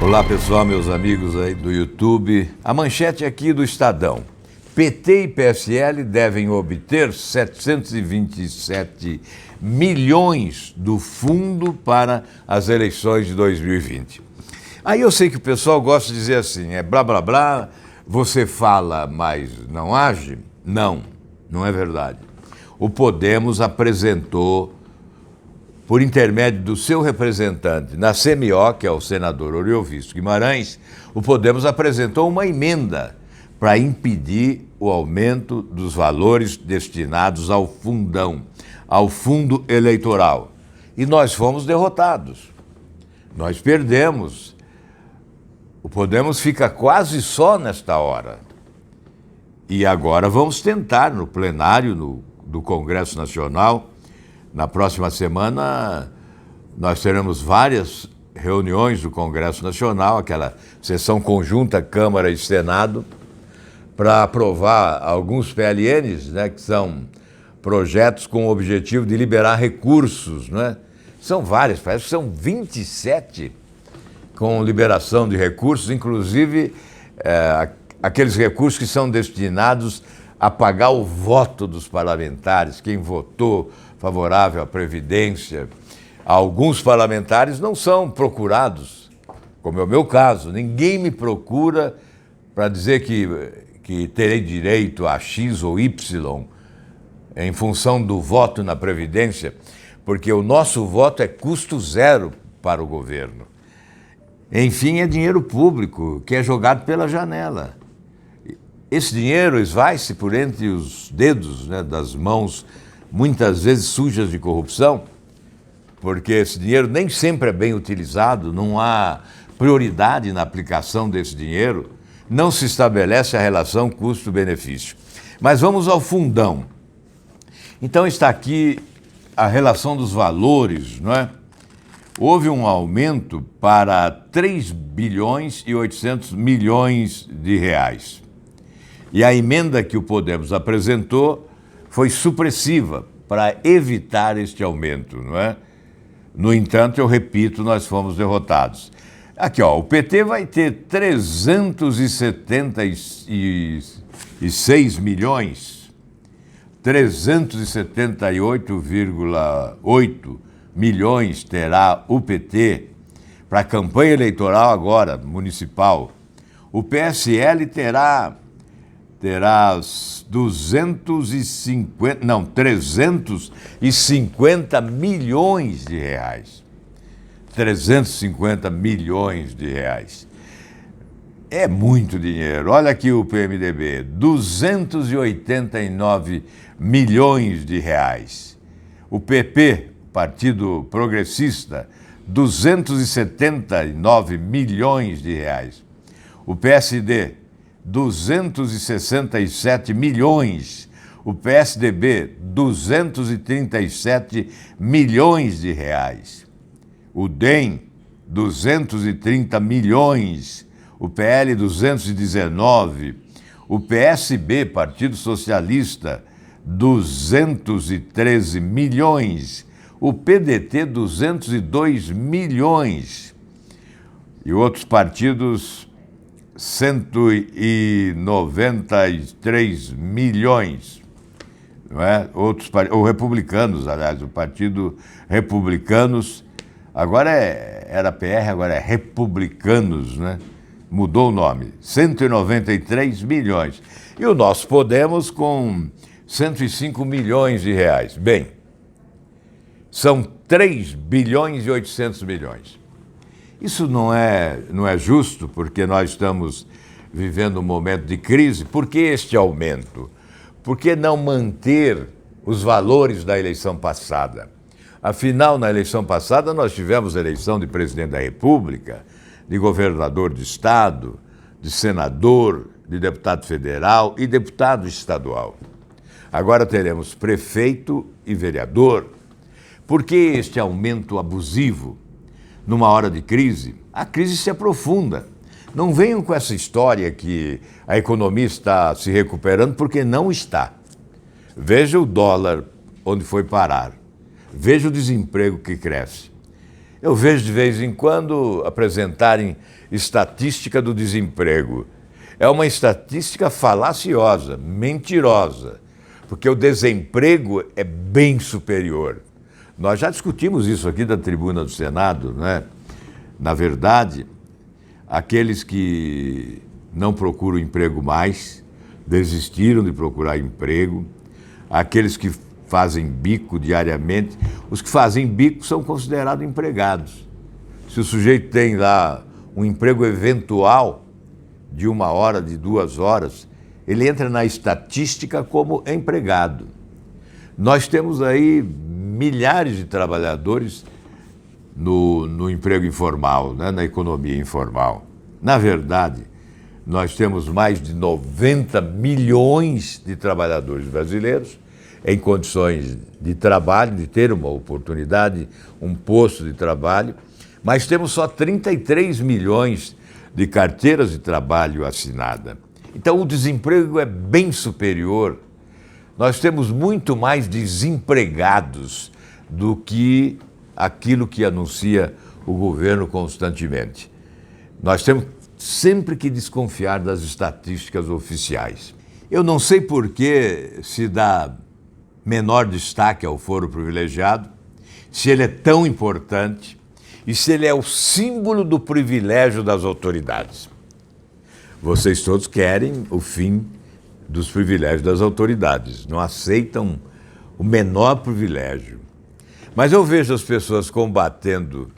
Olá pessoal, meus amigos aí do YouTube. A manchete aqui do Estadão. PT e PSL devem obter 727 milhões do fundo para as eleições de 2020. Aí eu sei que o pessoal gosta de dizer assim, blá blá blá, você fala, mas não age? Não, não é verdade. O Podemos apresentou, por intermédio do seu representante na CMO, que é o senador Oriovisto Guimarães, o Podemos apresentou uma emenda para impedir o aumento dos valores destinados ao fundão, ao fundo eleitoral. E nós fomos derrotados. Nós perdemos. O Podemos fica quase só nesta hora. E agora vamos tentar, no plenário do Congresso Nacional. Na próxima semana, nós teremos várias reuniões do Congresso Nacional, aquela sessão conjunta Câmara e Senado, para aprovar alguns PLNs, né, que são projetos com o objetivo de liberar recursos, né? São vários, parece que são 27 com liberação de recursos, inclusive aqueles recursos que são destinados a pagar o voto dos parlamentares, quem votou favorável à Previdência. Alguns parlamentares não são procurados, como é o meu caso. Ninguém me procura para dizer que terei direito a X ou Y em função do voto na Previdência, porque o nosso voto é custo zero para o governo. Enfim, é dinheiro público que é jogado pela janela. Esse dinheiro esvai-se por entre os dedos, né, das mãos, muitas vezes sujas de corrupção, porque esse dinheiro nem sempre é bem utilizado, não há prioridade na aplicação desse dinheiro, não se estabelece a relação custo-benefício. Mas vamos ao fundão. Então está aqui a relação dos valores, não é? Houve um aumento para 3 bilhões e 800 milhões de reais. E a emenda que o Podemos apresentou foi supressiva para evitar este aumento, não é? No entanto, eu repito, nós fomos derrotados. Aqui, ó, o PT vai ter 376 milhões, 378,8 milhões terá o PT para a campanha eleitoral agora, municipal. O PSL terá 350 milhões de reais. 350 milhões de reais. É muito dinheiro. Olha aqui o PMDB, 289 milhões de reais. O PP, Partido Progressista, 279 milhões de reais. O PSD, 267 milhões. O PSDB, 237 milhões de reais. O DEM, 230 milhões. O PL, 219. O PSB, Partido Socialista, 213 milhões. O PDT, 202 milhões. E outros partidos, 193 milhões, não é? Ou republicanos, aliás, o Partido Republicanos, agora era PR, agora é Republicanos, né? Mudou o nome, 193 milhões. E o nosso Podemos com 105 milhões de reais. Bem, são 3 bilhões e 800 milhões. Isso não é justo, porque nós estamos vivendo um momento de crise. Por que este aumento? Por que não manter os valores da eleição passada? Afinal, na eleição passada, nós tivemos eleição de presidente da República, de governador de estado, de senador, de deputado federal e deputado estadual. Agora teremos prefeito e vereador. Por que este aumento abusivo? Numa hora de crise, a crise se aprofunda. Não venham com essa história que a economia está se recuperando, porque não está. Veja o dólar onde foi parar. Veja o desemprego que cresce. Eu vejo de vez em quando apresentarem estatística do desemprego. É uma estatística falaciosa, mentirosa, porque o desemprego é bem superior. Nós já discutimos isso aqui da tribuna do Senado, né? Na verdade, aqueles que não procuram emprego mais, desistiram de procurar emprego, aqueles que fazem bico diariamente, os que fazem bico são considerados empregados. Se o sujeito tem lá um emprego eventual de 1 hora, de 2 horas, ele entra na estatística como empregado. Nós temos aí milhares de trabalhadores no emprego informal, né, na economia informal. Na verdade, nós temos mais de 90 milhões de trabalhadores brasileiros em condições de trabalho, de ter uma oportunidade, um posto de trabalho, mas temos só 33 milhões de carteiras de trabalho assinada. Então o desemprego é bem superior. Nós temos muito mais desempregados do que aquilo que anuncia o governo constantemente. Nós temos sempre que desconfiar das estatísticas oficiais. Eu não sei por que se dá menor destaque ao foro privilegiado, se ele é tão importante e se ele é o símbolo do privilégio das autoridades. Vocês todos querem o fim dos privilégios das autoridades, não aceitam o menor privilégio. Mas eu vejo as pessoas combatendo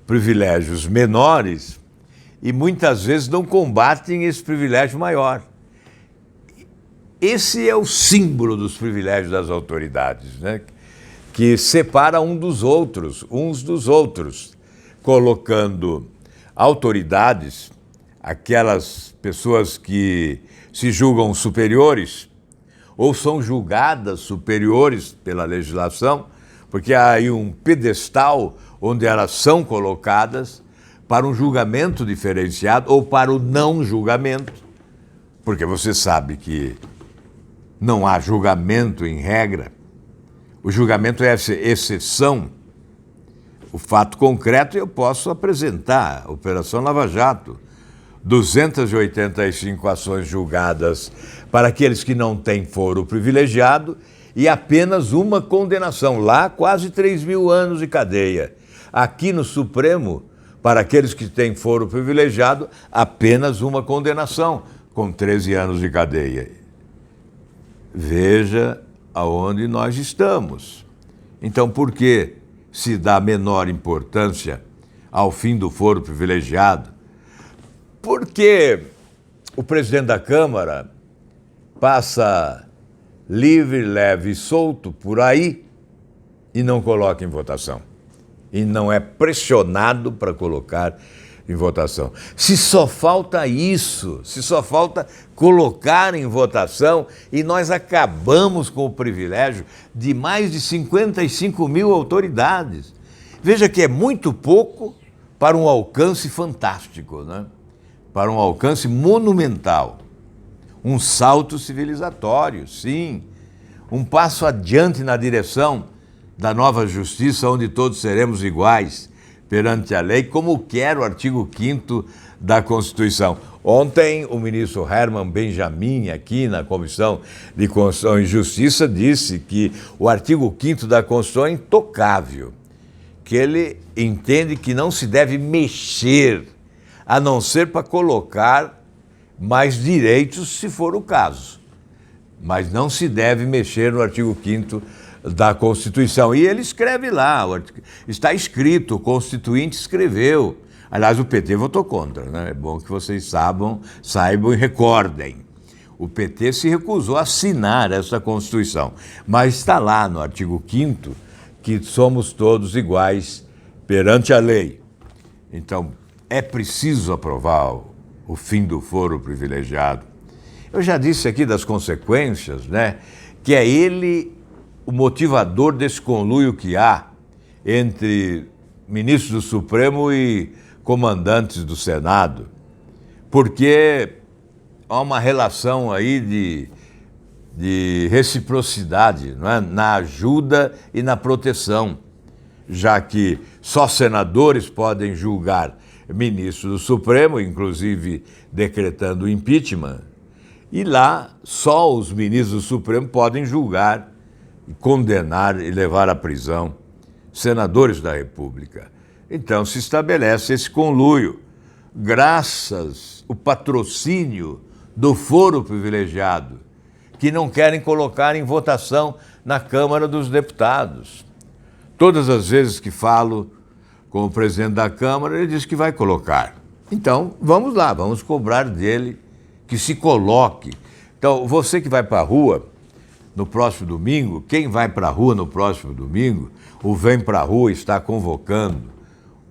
privilégios menores e muitas vezes não combatem esse privilégio maior. Esse é o símbolo dos privilégios das autoridades, né? Que separa uns dos outros, colocando autoridades, aquelas pessoas que se julgam superiores ou são julgadas superiores pela legislação, porque há aí um pedestal onde elas são colocadas para um julgamento diferenciado ou para o não julgamento, porque você sabe que não há julgamento em regra. O julgamento é exceção. O fato concreto eu posso apresentar. Operação Lava Jato. 285 ações julgadas para aqueles que não têm foro privilegiado e apenas uma condenação. Lá, quase 3 mil anos de cadeia. Aqui no Supremo, para aqueles que têm foro privilegiado, apenas uma condenação, com 13 anos de cadeia. Veja aonde nós estamos. Então, por que se dá menor importância ao fim do foro privilegiado? Porque o presidente da Câmara passa livre, leve e solto por aí e não coloca em votação. E não é pressionado para colocar em votação. Se só falta isso, se só falta colocar em votação, e nós acabamos com o privilégio de mais de 55 mil autoridades. Veja que é muito pouco para um alcance fantástico, né? Para um alcance monumental. Um salto civilizatório, sim. Um passo adiante na direção da nova justiça, onde todos seremos iguais perante a lei, como quer o artigo 5º da Constituição. Ontem, o ministro Herman Benjamin, aqui na Comissão de Constituição e Justiça, disse que o artigo 5º da Constituição é intocável, que ele entende que não se deve mexer, a não ser para colocar mais direitos, se for o caso. Mas não se deve mexer no artigo 5º da Constituição. E ele escreve lá, está escrito, o Constituinte escreveu. Aliás, o PT votou contra, né? É bom que vocês saibam e recordem. O PT se recusou a assinar essa Constituição, mas está lá no artigo 5º que somos todos iguais perante a lei. Então, é preciso aprovar o fim do foro privilegiado. Eu já disse aqui das consequências, né? Que é ele o motivador desse conluio que há entre ministros do Supremo e comandantes do Senado, porque há uma relação aí de reciprocidade, não é? Na ajuda e na proteção, já que só senadores podem julgar ministros do Supremo, inclusive decretando impeachment. E lá só os ministros do Supremo podem julgar, condenar e levar à prisão senadores da República. Então se estabelece esse conluio, graças ao patrocínio do foro privilegiado, que não querem colocar em votação na Câmara dos Deputados. Todas as vezes que falo com o presidente da Câmara, ele diz que vai colocar. Então, vamos lá, vamos cobrar dele que se coloque. Então, você que vai para a rua no próximo domingo, quem vai para a rua no próximo domingo, o Vem para a Rua está convocando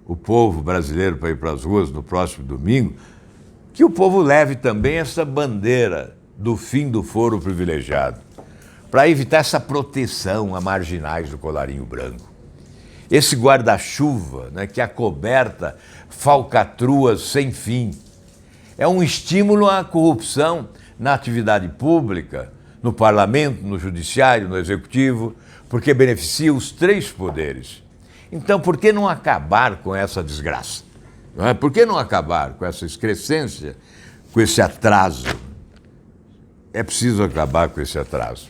o povo brasileiro para ir para as ruas no próximo domingo, que o povo leve também essa bandeira do fim do foro privilegiado, para evitar essa proteção a marginais do colarinho branco. Esse guarda-chuva, né, que acoberta falcatruas sem fim. É um estímulo à corrupção na atividade pública, no parlamento, no judiciário, no executivo, porque beneficia os três poderes. Então, por que não acabar com essa desgraça? Não é? Por que não acabar com essa excrescência, com esse atraso? É preciso acabar com esse atraso.